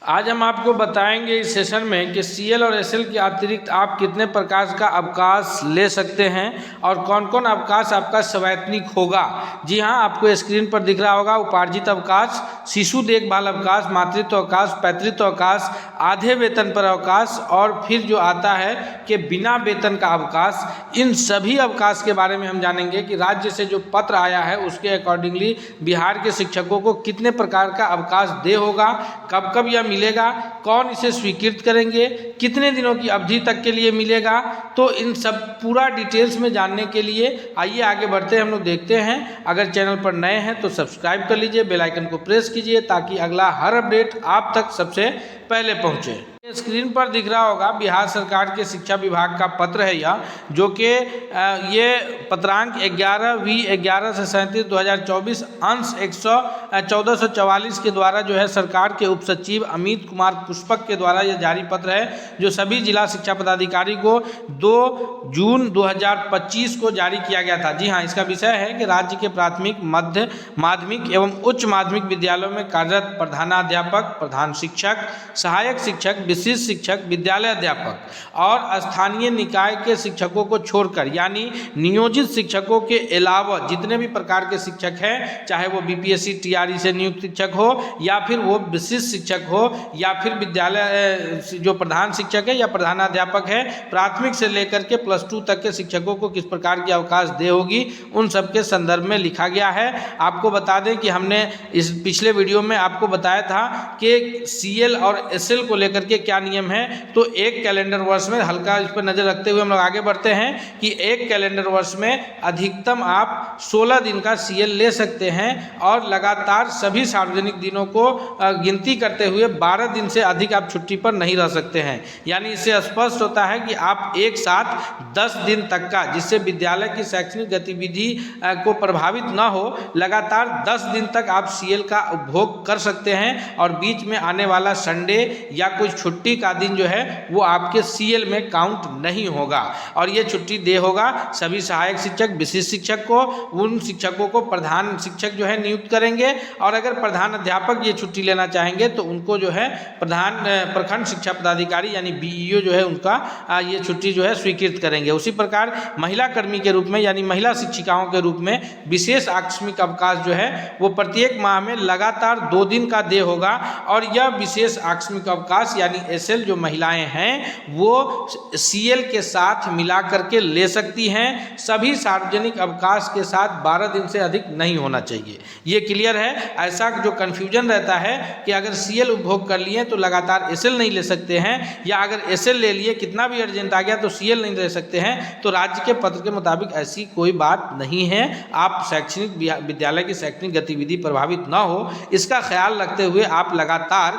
आज हम आपको बताएंगे इस सेशन में कि सीएल और एसएल के अतिरिक्त आप कितने प्रकार का अवकाश ले सकते हैं और कौन कौन अवकाश आपका सवैतनिक होगा। जी हाँ, आपको स्क्रीन पर दिख रहा होगा उपार्जित अवकाश, शिशु देखभाल अवकाश, मातृत्व अवकाश, पैतृत्व अवकाश, आधे वेतन पर अवकाश और फिर जो आता है कि बिना वेतन का अवकाश। इन सभी अवकाश के बारे में हम जानेंगे कि राज्य से जो पत्र आया है उसके अकॉर्डिंगली बिहार के शिक्षकों को कितने प्रकार का अवकाश दे होगा, कब कब यह मिलेगा, कौन इसे स्वीकृत करेंगे, कितने दिनों की अवधि तक के लिए मिलेगा। तो इन सब पूरा डिटेल्स में जानने के लिए आइए आगे बढ़ते हैं, हम लोग देखते हैं। अगर चैनल पर नए हैं तो सब्सक्राइब कर लीजिए, बेल आइकन को प्रेस कीजिए ताकि अगला हर अपडेट आप तक सबसे पहले पहुंचे। स्क्रीन पर दिख रहा होगा बिहार सरकार के शिक्षा विभाग का पत्र है यह, जो कि ये पत्रांक 11/11 से 37/2024 अंश 1444 के द्वारा जो है सरकार के उप सचिव अमित कुमार पुष्पक के द्वारा यह जारी पत्र है, जो सभी जिला शिक्षा पदाधिकारी को 2 जून 2025 को जारी किया गया था। जी हाँ, इसका विषय है कि राज्य के प्राथमिक, मध्य माध्यमिक एवं उच्च माध्यमिक विद्यालयों में कार्यरत प्रधानाध्यापक, प्रधान शिक्षक, सहायक शिक्षक, विशिष्ट शिक्षक, विद्यालय अध्यापक और स्थानीय निकाय के शिक्षकों को छोड़कर, यानी नियोजित शिक्षकों के अलावा जितने भी प्रकार के शिक्षक हैं, चाहे वो बीपीएससी टीआरई से नियुक्त शिक्षक हो या फिर वो विशिष्ट शिक्षक हो या फिर विद्यालय जो प्रधान शिक्षक है या प्रधानाध्यापक है, प्राथमिक से लेकर के +2 तक के शिक्षकों को किस प्रकार की अवकाश दे होगी, उन सब के संदर्भ में लिखा गया है। आपको बता दें कि हमने इस पिछले वीडियो में आपको बताया था कि सीएल और एसएल को लेकर के क्या नियम है। तो एक कैलेंडर वर्ष में, हल्का इस पर नजर रखते हुए हम लोग आगे बढ़ते हैं कि एक कैलेंडर वर्ष में अधिकतम आप 16 दिन का सीएल ले सकते हैं और लगातार सभी सार्वजनिक दिनों को गिनती करते हुए 12 दिन से अधिक आप छुट्टी पर नहीं रह सकते हैं। यानी इससे स्पष्ट होता है कि आप एक साथ 10 दिन तक का, जिससे विद्यालय की शैक्षणिक गतिविधि को प्रभावित न हो, लगातार 10 दिन तक आप सीएल का उपभोग कर सकते हैं और बीच में आने वाला संडे या कुछ छुट्टी का दिन जो है वो आपके सीएल में काउंट नहीं होगा। और ये छुट्टी दे होगा सभी सहायक शिक्षक, विशिष्ट शिक्षक को, उन शिक्षकों को प्रधान शिक्षक जो है नियुक्त करेंगे और अगर प्रधान अध्यापक ये छुट्टी लेना चाहेंगे तो उनको जो है प्रखंड शिक्षा पदाधिकारी यानी बीईओ जो है उनका ये छुट्टी जो है स्वीकृत करेंगे। उसी प्रकार महिला कर्मी के रूप में यानी महिला शिक्षिकाओं के रूप में विशेष आकस्मिक अवकाश जो है वो प्रत्येक माह में लगातार 2 दिन का दे होगा और यह विशेष आकस्मिक अवकाश यानी एसएल जो महिलाएं हैं वो सीएल के साथ मिला करके ले सकती हैं। सभी सार्वजनिक अवकाश के साथ 12 दिन से अधिक नहीं होना चाहिए। ये क्लियर है। ऐसा जो कन्फ्यूजन रहता है कि अगर सीएल उपभोग कर लिए तो लगातार एसएल नहीं ले सकते हैं, या अगर एसएल ले लिए कितना भी अर्जेंट आ गया तो सीएल नहीं ले सकते हैं, तो राज्य के पत्र के मुताबिक ऐसी कोई बात नहीं है। आप शैक्षणिक विद्यालय की शैक्षणिक गतिविधि प्रभावित न हो, इसका ख्याल रखते हुए आप लगातार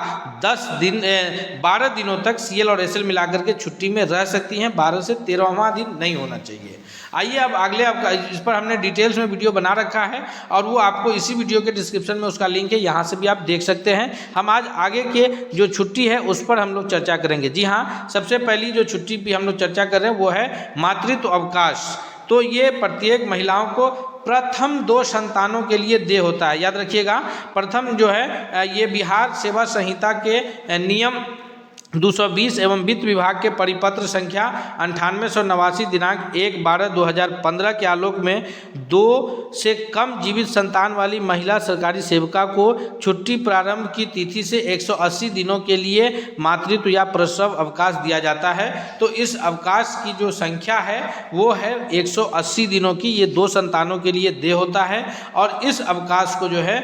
12 दिनों तक सीएल और एसएल मिलाकर के छुट्टी में रह सकती हैं। 12 से 13वां दिन नहीं होना चाहिए। आइए अब अगले, आपका इस पर हमने डिटेल्स में वीडियो बना रखा है और वो आपको इसी वीडियो के डिस्क्रिप्शन में उसका लिंक है, यहाँ से भी आप देख सकते हैं। हम आज आगे के जो छुट्टी है उस पर हम लोग चर्चा करेंगे। जी हाँ, सबसे पहली जो छुट्टी पर हम लोग चर्चा कर रहे हैं वो है मातृत्व अवकाश। तो ये प्रत्येक महिलाओं को प्रथम 2 संतानों के लिए दे होता है। याद रखिएगा, प्रथम जो है ये बिहार सेवा संहिता के नियम 220 एवं वित्त विभाग के परिपत्र संख्या 9889 दिनांक 1/12/2015 के आलोक में 2 से कम जीवित संतान वाली महिला सरकारी सेविका को छुट्टी प्रारंभ की तिथि से 180 दिनों के लिए मातृत्व या प्रसव अवकाश दिया जाता है। तो इस अवकाश की जो संख्या है वो है 180 दिनों की। ये 2 संतानों के लिए दे होता है और इस अवकाश को जो है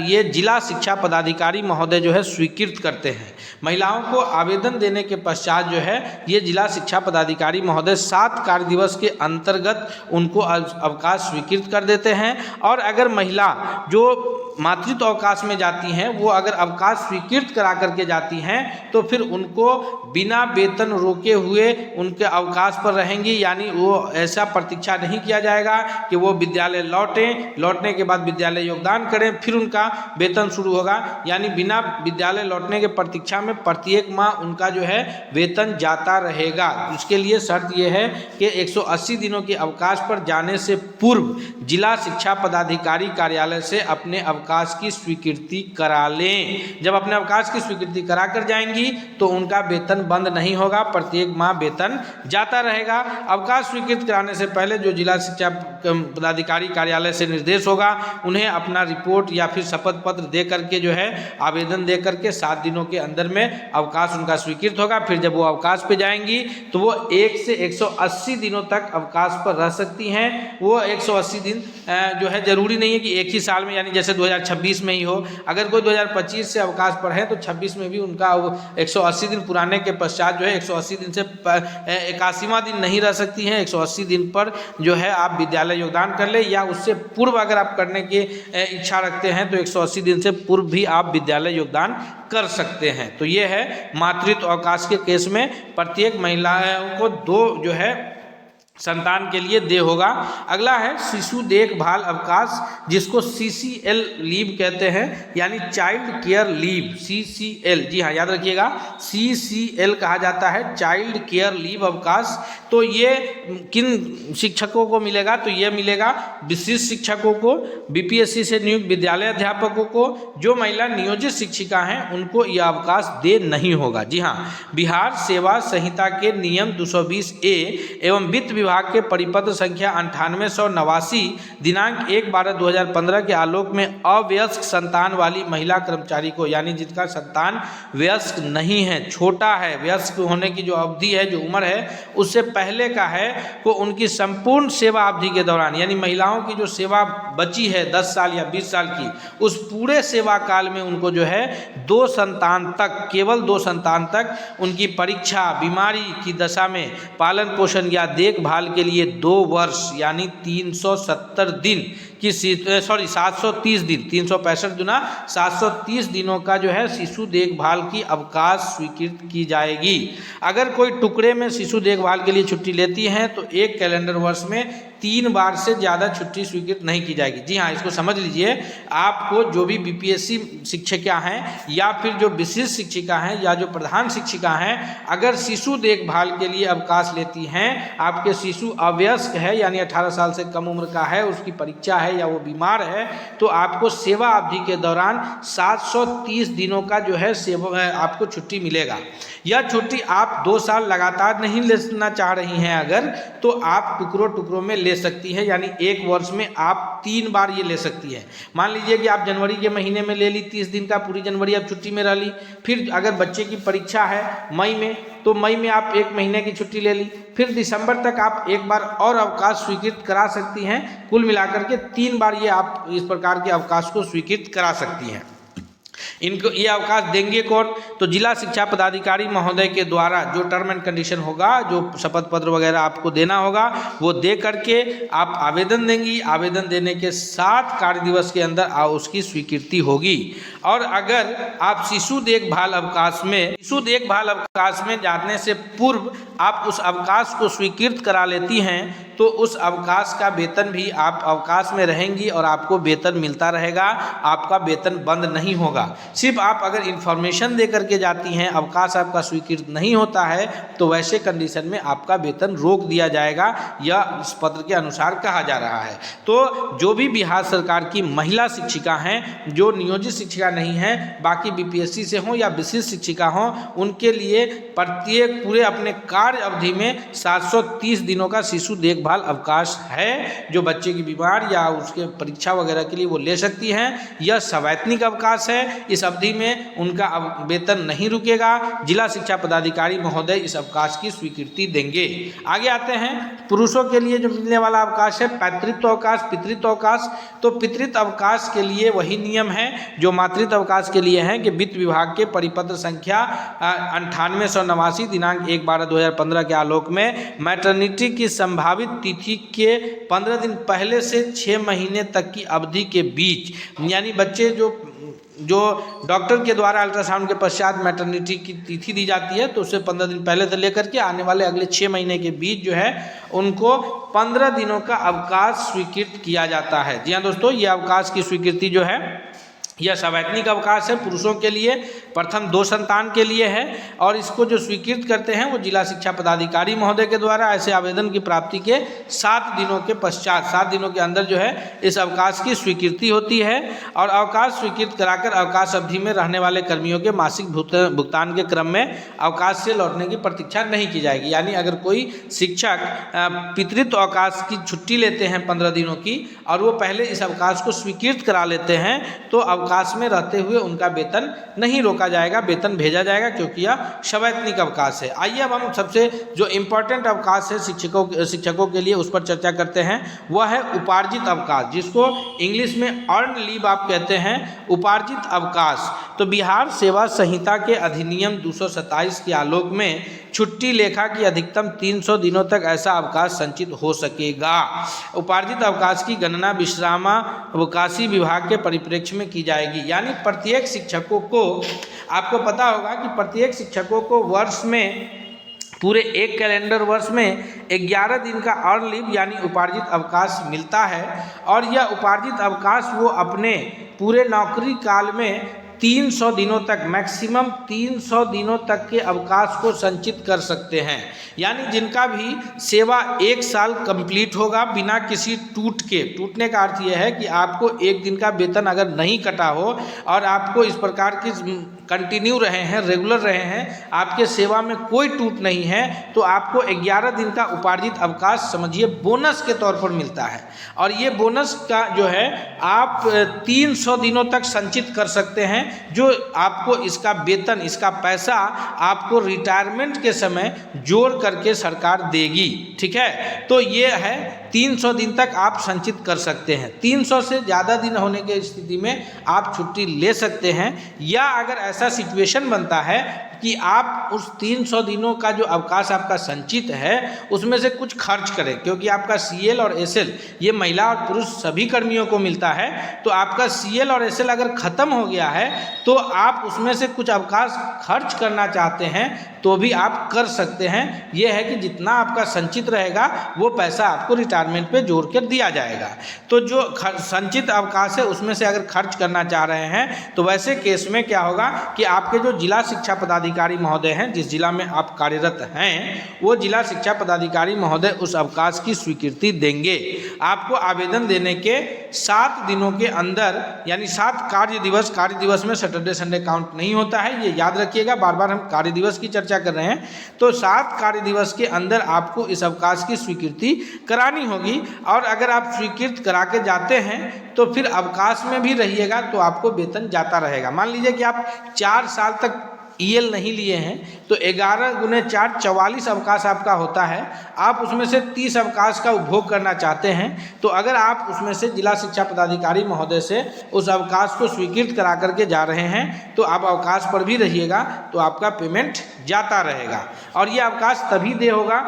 ये जिला शिक्षा पदाधिकारी महोदय जो है स्वीकृत करते हैं। महिलाओं को आवेदन देने के पश्चात जो है ये जिला शिक्षा पदाधिकारी महोदय 7 कार्य दिवस के अंतर्गत उनको अवकाश स्वीकृत कर देते हैं। और अगर महिला जो मातृत्व अवकाश में जाती हैं वो अगर अवकाश स्वीकृत करा करके जाती हैं तो फिर उनको बिना वेतन रोके हुए उनके अवकाश पर रहेंगी। यानी वो ऐसा प्रतीक्षा नहीं किया जाएगा कि वो विद्यालय लौटने के बाद विद्यालय योगदान करें फिर उनका वेतन शुरू होगा। यानी बिना विद्यालय लौटने के प्रतीक्षा में प्रत्येक माह माह उनका जो है वेतन जाता रहेगा। उसके लिए शर्त यह है कि 180 दिनों के अवकाश पर जाने से पूर्व जिला शिक्षा पदाधिकारी कार्यालय से अपने अवकाश की स्वीकृति करा लें। जब अपने अवकाश की स्वीकृति करा कर जाएंगी तो उनका वेतन बंद नहीं होगा, प्रत्येक माह वेतन जाता रहेगा। अवकाश स्वीकृत कराने से पहले जो जिला शिक्षा पदाधिकारी कार्यालय से निर्देश होगा, उन्हें अपना रिपोर्ट या फिर शपथ पत्र दे करके जो है आवेदन दे करके 7 दिनों के अंदर में अवकाश उनका स्वीकृत होगा। फिर जब वो अवकाश पे जाएंगी तो वो 1 से 180 दिनों तक अवकाश पर रह सकती हैं। वो 180 दिन जो है जरूरी नहीं है कि एक ही साल में, यानी जैसे 2026 में ही हो। अगर कोई 2025 से अवकाश पर है तो 26 में भी उनका 180 दिन पुराने के पश्चात जो है 180 दिन से 81वां दिन नहीं रह सकती हैं। 180 दिन पर जो है आप विद्यालय योगदान कर ले, या उससे पूर्व अगर आप करने की इच्छा रखते हैं तो 180 दिन से पूर्व भी आप विद्यालय योगदान कर सकते हैं। तो ये है मातृत्व अवकाश के केस में प्रत्येक महिलाओं को 2 जो है संतान के लिए दे होगा। अगला है शिशु देखभाल अवकाश, जिसको CCL लीव कहते हैं, यानी चाइल्ड केयर लीव, CCL। जी हाँ, याद रखिएगा, CCL कहा जाता है, चाइल्ड केयर लीव अवकाश। तो ये किन शिक्षकों को मिलेगा? तो ये मिलेगा विशिष्ट शिक्षकों को, BPSC से नियुक्त विद्यालय अध्यापकों को, जो महिला नियोजित शिक्षिका हैं उनको यह अवकाश दे नहीं होगा। जी हाँ, बिहार सेवा संहिता के नियम 220A एवं वित्त विभाग के परिपत्र संख्या 9889 दिनांक 1/12/2015 के आलोक में अवयस्क संतान वाली महिला कर्मचारी को, यानी जिनका संतान वयस्क नहीं है, छोटा है, वयस्क होने की जो अवधि है, जो उम्र है उससे पहले का है, को उनकी संपूर्ण सेवा अवधि के दौरान, यानी महिलाओं की जो सेवा बची है 10 साल या 20 साल की, उस पूरे सेवा काल में उनको जो है 2 संतान तक, केवल 2 संतान तक उनकी परीक्षा, बीमारी की दशा में पालन पोषण या देखभाल के लिए 2 वर्ष यानी 370 दिन की 730 दिन, 365 गुना 730 दिनों का जो है शिशु देखभाल की अवकाश स्वीकृत की जाएगी। अगर कोई टुकड़े में शिशु देखभाल के लिए छुट्टी लेती हैं तो 1 कैलेंडर वर्ष में 3 बार से ज़्यादा छुट्टी स्वीकृत नहीं की जाएगी। जी हाँ, इसको समझ लीजिए, आपको जो भी BPSC शिक्षिका हैं या फिर जो विशिष्ट शिक्षिका हैं या जो प्रधान शिक्षिका हैं, अगर शिशु देखभाल के लिए अवकाश लेती हैं, आपके शिशु अवयस्क है यानी 18 साल से कम उम्र का है, उसकी परीक्षा है या वो बीमार है, तो आपको सेवा अवधि के दौरान 730 दिनों का जो है सेवा आपको छुट्टी मिलेगा। यह छुट्टी आप 2 साल लगातार नहीं लेना चाह रही हैं अगर, तो आप टुकड़ों में ले सकती है, यानी 1 वर्ष में आप 3 बार ये ले सकती है। मान लीजिए कि आप जनवरी के महीने में ले ली 30 दिन का, पूरी जनवरी आप छुट्टी में रह ली, फिर अगर बच्चे की परीक्षा है मई में, तो मई में आप 1 महीने की छुट्टी ले ली, फिर दिसंबर तक आप 1 बार और अवकाश स्वीकृत करा सकती हैं। कुल मिलाकर के 3 बार ये आप इस प्रकार के अवकाश को स्वीकृत करा सकती हैं। इनको ये अवकाश देंगे कौन? तो जिला शिक्षा पदाधिकारी महोदय के द्वारा जो टर्म एंड कंडीशन होगा, जो शपथ पत्र वगैरह आपको देना होगा, वो दे करके आप आवेदन देंगी। आवेदन देने के 7 कार्य दिवस के अंदर उसकी स्वीकृति होगी। और अगर आप शिशु देखभाल अवकाश में जाने से पूर्व आप उस अवकाश को स्वीकृत करा लेती हैं, तो उस अवकाश का वेतन भी, आप अवकाश में रहेंगी और आपको वेतन मिलता रहेगा, आपका वेतन बंद नहीं होगा। सिर्फ आप अगर इन्फॉर्मेशन दे करके जाती हैं, अवकाश आपका स्वीकृत नहीं होता है, तो वैसे कंडीशन में आपका वेतन रोक दिया जाएगा, यह इस पत्र के अनुसार कहा जा रहा है। तो जो भी बिहार सरकार की महिला शिक्षिका हैं, जो नियोजित शिक्षिका नहीं हैं, बाकी BPSC से हों या विशिष्ट शिक्षिका हों, उनके लिए प्रत्येक पूरे अपने कार्य अवधि में 730 दिनों का शिशु देखभाल अवकाश है, जो बच्चे की बीमार या उसके परीक्षा वगैरह के लिए वो ले सकती हैं। यह सवैतनिक अवकाश है, इस अवधि में उनका वेतन नहीं रुकेगा। जिला शिक्षा पदाधिकारी महोदय इस अवकाश की स्वीकृति देंगे। आगे आते हैं, पुरुषों के लिए जो मिलने वाला अवकाश है पैतृत्व अवकाश, पितृत्व अवकाश। तो पितृत्व अवकाश के लिए वही नियम है जो मातृत्व अवकाश के लिए हैं, कि वित्त विभाग के परिपत्र संख्या 9889 दिनांक 1/12/2015 के आलोक में मैटरनिटी की संभावित तिथि के 15 दिन पहले से 6 महीने तक की अवधि के बीच, यानी बच्चे जो डॉक्टर के द्वारा अल्ट्रासाउंड के पश्चात मैटरनिटी की तिथि दी जाती है, तो उससे 15 दिन पहले से लेकर के आने वाले अगले 6 महीने के बीच जो है उनको 15 दिनों का अवकाश स्वीकृत किया जाता है। जी हाँ दोस्तों, ये अवकाश की स्वीकृति जो है यह सवैतनिक अवकाश है, पुरुषों के लिए प्रथम 2 संतान के लिए है और इसको जो स्वीकृत करते हैं वो जिला शिक्षा पदाधिकारी महोदय के द्वारा ऐसे आवेदन की प्राप्ति के 7 दिनों के पश्चात 7 दिनों के अंदर जो है इस अवकाश की स्वीकृति होती है। और अवकाश स्वीकृत कराकर अवकाश अवधि में रहने वाले कर्मियों के मासिक भुगतान के क्रम में अवकाश से लौटने की प्रतीक्षा नहीं की जाएगी। यानी अगर कोई शिक्षक पितृत्व अवकाश की छुट्टी लेते हैं 15 दिनों की और वो पहले इस अवकाश को स्वीकृत करा लेते हैं तो अवकाश में रहते हुए उनका वेतन नहीं रोका जाएगा, वेतन भेजा जाएगा, क्योंकि यह सवैतनिक अवकाश है। आइए अब हम सबसे जो इम्पोर्टेंट अवकाश है शिक्षकों के लिए उस पर चर्चा करते हैं। वह है उपार्जित अवकाश, जिसको इंग्लिश में अर्न लीव आप कहते हैं, उपार्जित अवकाश। तो बिहार सेवा संहिता के अधिनियम 227 के आलोक में छुट्टी लेखा की अधिकतम 300 दिनों तक ऐसा अवकाश संचित हो सकेगा। उपार्जित अवकाश की गणना विश्रामावकाशी विभाग के परिप्रेक्ष्य में की जाएगी। यानी प्रत्येक शिक्षकों को, आपको पता होगा कि प्रत्येक शिक्षकों को वर्ष में, पूरे एक कैलेंडर वर्ष में 11 दिन का अर्न लीव यानी उपार्जित अवकाश मिलता है। और यह उपार्जित अवकाश वो अपने पूरे नौकरी काल में 300 दिनों तक, मैक्सिमम 300 दिनों तक के अवकाश को संचित कर सकते हैं। यानी जिनका भी सेवा 1 साल कंप्लीट होगा बिना किसी टूटने का अर्थ यह है कि आपको 1 दिन का वेतन अगर नहीं कटा हो और आपको इस प्रकार की कंटिन्यू रहे हैं, रेगुलर रहे हैं, आपके सेवा में कोई टूट नहीं है, तो आपको 11 दिन का उपार्जित अवकाश समझिए बोनस के तौर पर मिलता है। और ये बोनस का जो है आप 300 दिनों तक संचित कर सकते हैं, जो आपको इसका वेतन, इसका पैसा आपको रिटायरमेंट के समय जोड़ करके सरकार देगी। ठीक है, तो ये है 300 दिन तक आप संचित कर सकते हैं। 300 से ज़्यादा दिन होने की स्थिति में आप छुट्टी ले सकते हैं। या अगर ऐसा सिचुएशन बनता है कि आप उस 300 दिनों का जो अवकाश आपका संचित है उसमें से कुछ खर्च करें, क्योंकि आपका CL और SL ये महिला और पुरुष सभी कर्मियों को मिलता है, तो आपका CL और SL अगर ख़त्म हो गया है तो आप उसमें से कुछ अवकाश खर्च करना चाहते हैं तो भी आप कर सकते हैं। ये है कि जितना आपका संचित रहेगा वो पैसा आपको रिटायरमेंट पे जोड़ कर दिया जाएगा। तो जो संचित अवकाश है उसमें से अगर खर्च करना चाह रहे हैं तो वैसे केस में क्या होगा कि आपके जो जिला शिक्षा पदाधिकारी महोदय हैं, जिस जिला में आप कार्यरत हैं, वो जिला शिक्षा पदाधिकारी महोदय उस अवकाश की स्वीकृति देंगे। आपको आवेदन देने के 7 दिनों के अंदर, यानी 7 कार्य दिवस में सैटरडे संडे काउंट नहीं होता है, ये याद रखिएगा, बार बार हम कार्य दिवस की चर्चा कर रहे हैं। तो 7 कार्य दिवस के अंदर आपको इस अवकाश की स्वीकृति करानी होगी। और अगर आप स्वीकृत करा के जाते हैं तो फिर अवकाश में भी रहिएगा तो आपको वेतन जाता रहेगा। मान लीजिए कि आप 4 साल तक EL नहीं लिए हैं तो 11 × 4 44 अवकाश आपका होता है। आप उसमें से 30 अवकाश का उपभोग करना चाहते हैं तो अगर आप उसमें से जिला शिक्षा पदाधिकारी महोदय से उस अवकाश को स्वीकृत करा करके जा रहे हैं तो आप अवकाश पर भी रहिएगा तो आपका पेमेंट जाता रहेगा। और ये अवकाश तभी दे होगा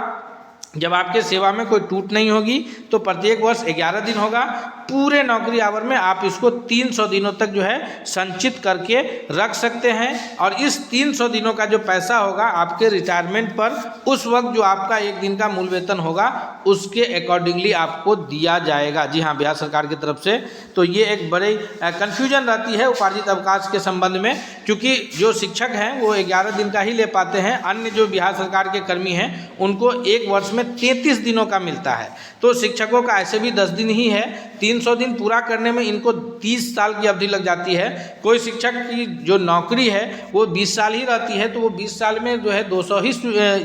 जब आपके सेवा में कोई टूट नहीं होगी। तो प्रत्येक वर्ष 11 दिन होगा। पूरे नौकरी आवर में आप इसको 300 दिनों तक जो है संचित करके रख सकते हैं। और इस 300 दिनों का जो पैसा होगा आपके रिटायरमेंट पर, उस वक्त जो आपका 1 दिन का मूल वेतन होगा उसके अकॉर्डिंगली आपको दिया जाएगा। जी हाँ, बिहार सरकार की तरफ से। तो ये एक बड़ी कन्फ्यूजन रहती है उपार्जित अवकाश के संबंध में, क्योंकि जो शिक्षक हैं वो 11 दिन का ही ले पाते हैं। अन्य जो बिहार सरकार के कर्मी हैं उनको 1 वर्ष में 33 दिनों का मिलता है। तो शिक्षकों का ऐसे भी 10 दिन ही है। 300 दिन पूरा करने में इनको 30 साल की अवधि लग जाती है। कोई शिक्षक की जो नौकरी है वो 20 साल ही रहती है तो वो 20 साल में जो है 200 ही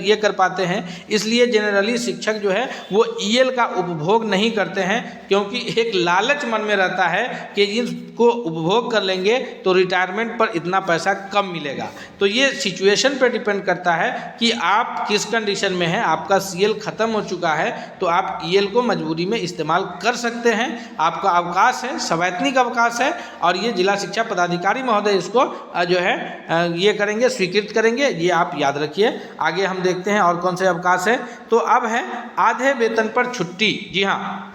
ये कर पाते हैं। इसलिए जनरली शिक्षक जो है वो EL का उपभोग नहीं करते हैं, क्योंकि एक लालच मन में रहता है कि इसको उपभोग कर लेंगे तो रिटायरमेंट पर इतना पैसा कम मिलेगा। तो ये सिचुएशन पर डिपेंड करता है कि आप किस कंडीशन में हैं। आपका CL ख़त्म हो चुका है तो आप EL को मजबूरी में इस्तेमाल कर सकते हैं। आपका अवकाश है, सवैतनिक अवकाश है, और ये जिला शिक्षा पदाधिकारी महोदय इसको जो है ये करेंगे, स्वीकृत करेंगे। ये आप याद रखिए। आगे हम देखते हैं और कौन से अवकाश है। तो अब है आधे वेतन पर छुट्टी। जी हाँ,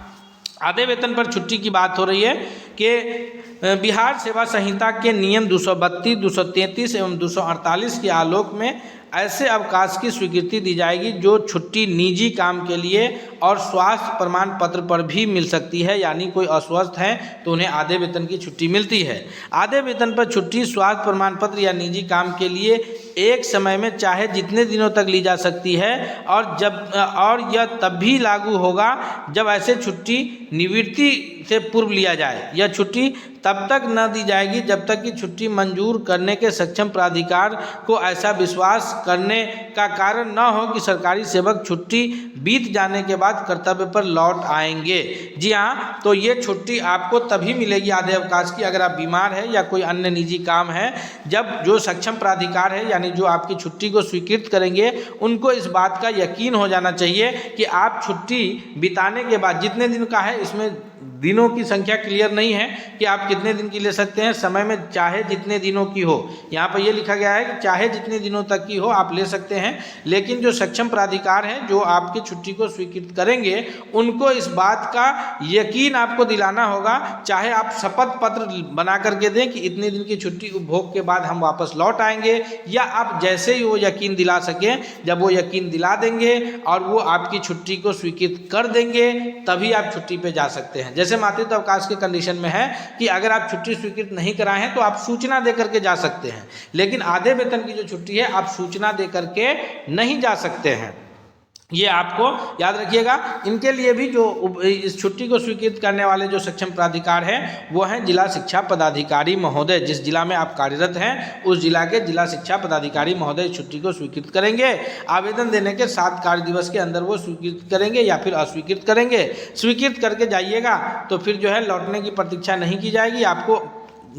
आधे वेतन पर छुट्टी की बात हो रही है कि बिहार सेवा संहिता के नियम 232, 233 एवं 248 के आलोक में ऐसे अवकाश की स्वीकृति दी जाएगी जो छुट्टी निजी काम के लिए और स्वास्थ्य प्रमाण पत्र पर भी मिल सकती है, यानी कोई अस्वस्थ है तो उन्हें आधे वेतन की छुट्टी मिलती है। आधे वेतन पर छुट्टी स्वास्थ्य प्रमाण पत्र या निजी काम के लिए एक समय में चाहे जितने दिनों तक ली जा सकती है, और यह तब भी लागू होगा जब ऐसे छुट्टी निवृत्ति से पूर्व लिया जाए। यह छुट्टी तब तक न दी जाएगी जब तक कि छुट्टी मंजूर करने के सक्षम प्राधिकार को ऐसा विश्वास करने का कारण न हो कि सरकारी सेवक छुट्टी बीत जाने के बाद कर्तव्य पर लौट आएंगे। जी हाँ, तो ये छुट्टी आपको तभी मिलेगी आधे अवकाश की अगर आप बीमार हैं या कोई अन्य निजी काम है, जब जो सक्षम प्राधिकार है यानी जो आपकी छुट्टी को स्वीकृत करेंगे उनको इस बात का यकीन हो जाना चाहिए कि आप छुट्टी बिताने के बाद जितने दिन का है, इसमें दिनों की संख्या क्लियर नहीं है कि आप कितने दिन की ले सकते हैं, समय में चाहे जितने दिनों की हो। यहाँ पर यह लिखा गया है कि चाहे जितने दिनों तक की हो आप ले सकते हैं, लेकिन जो सक्षम प्राधिकार हैं जो आपकी छुट्टी को स्वीकृत करेंगे उनको इस बात का यकीन आपको दिलाना होगा, चाहे आप शपथ पत्र बना करके दें कि इतने दिन की छुट्टी उपभोग के बाद हम वापस लौट आएंगे, या आप जैसे ही वो यकीन दिला सकें, जब वो यकीन दिला देंगे और वो आपकी छुट्टी को स्वीकृत कर देंगे तभी आप छुट्टी पे जा सकते हैं। जैसे मातृत्व अवकाश के कंडीशन में है कि अगर आप छुट्टी स्वीकृत नहीं कराए हैं तो आप सूचना दे करके जा सकते हैं, लेकिन आधे वेतन की जो छुट्टी है आप सूचना दे करके नहीं जा सकते हैं। ये आपको याद रखिएगा। इनके लिए भी जो इस छुट्टी को स्वीकृत करने वाले जो सक्षम प्राधिकार हैं वो हैं जिला शिक्षा पदाधिकारी महोदय। जिस जिला में आप कार्यरत हैं उस जिला के जिला शिक्षा पदाधिकारी महोदय इस छुट्टी को स्वीकृत करेंगे। आवेदन देने के 7 कार्य दिवस के अंदर वो स्वीकृत करेंगे या फिर अस्वीकृत करेंगे। स्वीकृत करके जाइएगा तो फिर जो है लौटने की प्रतीक्षा नहीं की जाएगी। आपको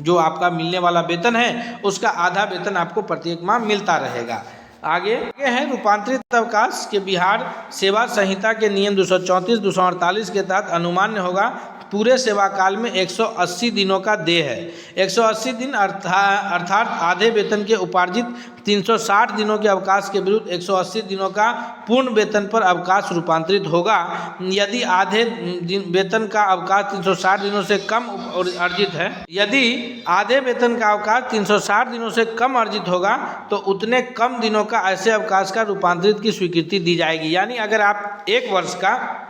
जो आपका मिलने वाला वेतन है उसका आधा वेतन आपको प्रत्येक माह मिलता रहेगा। आगे है रूपांतरित अवकाश के बिहार सेवा संहिता के नियम 234, 248 के तहत अनुमान्य होगा पूरे सेवा काल में 180 दिनों का देय है। 180 दिन अर्थात आधे वेतन के उपार्जित 360 दिनों के अवकाश के विरुद्ध 180 दिनों का पूर्ण वेतन पर अवकाश रूपांतरित होगा। यदि आधे वेतन का अवकाश 360 दिनों से कम अर्जित है, यदि आधे वेतन का अवकाश 360 दिनों से कम अर्जित होगा तो उतने कम दिनों का ऐसे अवकाश का रूपांतरित की स्वीकृति दी जाएगी। यानी अगर आप 1 वर्ष का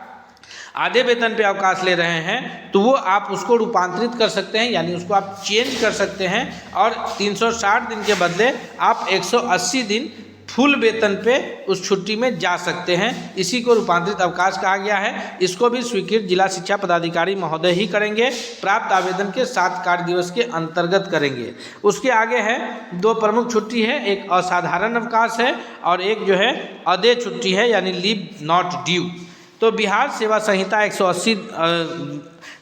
आधे वेतन पे अवकाश ले रहे हैं तो वो आप उसको रूपांतरित कर सकते हैं, यानी उसको आप चेंज कर सकते हैं और 360 दिन के बदले आप 180 दिन फुल वेतन पे उस छुट्टी में जा सकते हैं। इसी को रूपांतरित अवकाश कहा गया है। इसको भी स्वीकृत जिला शिक्षा पदाधिकारी महोदय ही करेंगे, प्राप्त आवेदन के 7 कार्य दिवस के अंतर्गत करेंगे। उसके आगे है 2 प्रमुख छुट्टी है, एक असाधारण अवकाश है और एक जो है अदेय छुट्टी है, यानी लीव नॉट ड्यू। तो बिहार सेवा संहिता 180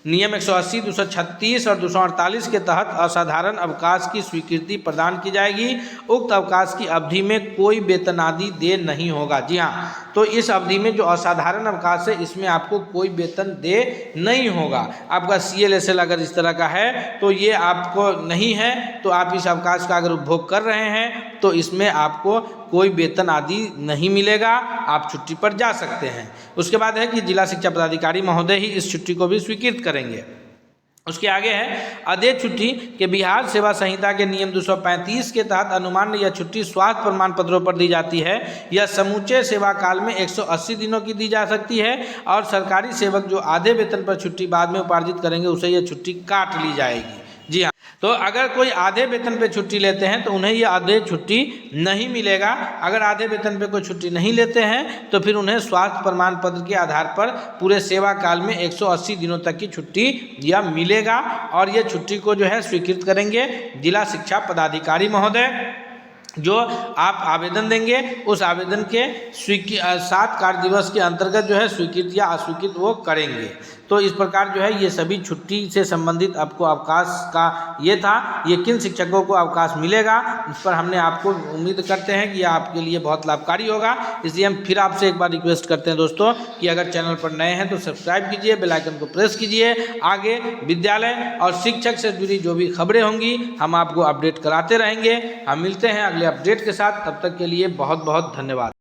नियम 180, 236 और 248 के तहत असाधारण अवकाश की स्वीकृति प्रदान की जाएगी। उक्त अवकाश की अवधि में कोई वेतन आदि देय नहीं होगा। जी हाँ, तो इस अवधि में जो असाधारण अवकाश है इसमें आपको कोई वेतन देय नहीं होगा। आपका CLSL अगर इस तरह का है तो ये आपको नहीं है, तो आप इस अवकाश का अगर उपभोग कर रहे हैं तो इसमें आपको कोई वेतन आदि नहीं मिलेगा, आप छुट्टी पर जा सकते हैं। उसके बाद है कि जिला शिक्षा पदाधिकारी महोदय ही इस छुट्टी को भी स्वीकृत करेंगे। उसके आगे है अदेय छुट्टी के बिहार सेवा संहिता के नियम 235 के तहत अनुमान्य यह छुट्टी स्वास्थ्य प्रमाण पत्रों पर दी जाती है। यह समूचे सेवा काल में 180 दिनों की दी जा सकती है और सरकारी सेवक जो आधे वेतन पर छुट्टी बाद में उपार्जित करेंगे उसे यह छुट्टी काट ली जाएगी। जी हाँ, तो अगर कोई आधे वेतन पे छुट्टी लेते हैं तो उन्हें यह आधे छुट्टी नहीं मिलेगा। अगर आधे वेतन पे कोई छुट्टी नहीं लेते हैं तो फिर उन्हें स्वास्थ्य प्रमाण पत्र के आधार पर पूरे सेवा काल में 180 दिनों तक की छुट्टी यह मिलेगा और ये छुट्टी को जो है स्वीकृत करेंगे जिला शिक्षा पदाधिकारी महोदय। जो आप आवेदन देंगे उस आवेदन के 7 कार्य दिवस के अंतर्गत जो है स्वीकृत या अस्वीकृत वो करेंगे। तो इस प्रकार जो है ये सभी छुट्टी से संबंधित आपको अवकाश का ये था, ये किन शिक्षकों को अवकाश मिलेगा इस पर हमने आपको उम्मीद करते हैं कि यह आपके लिए बहुत लाभकारी होगा। इसलिए हम फिर आपसे एक बार रिक्वेस्ट करते हैं दोस्तों कि अगर चैनल पर नए हैं तो सब्सक्राइब कीजिए, बेल आइकन को प्रेस कीजिए। आगे विद्यालय और शिक्षक से जुड़ी जो भी खबरें होंगी हम आपको अपडेट कराते रहेंगे। हम मिलते हैं अगले अपडेट के साथ, तब तक के लिए बहुत बहुत धन्यवाद।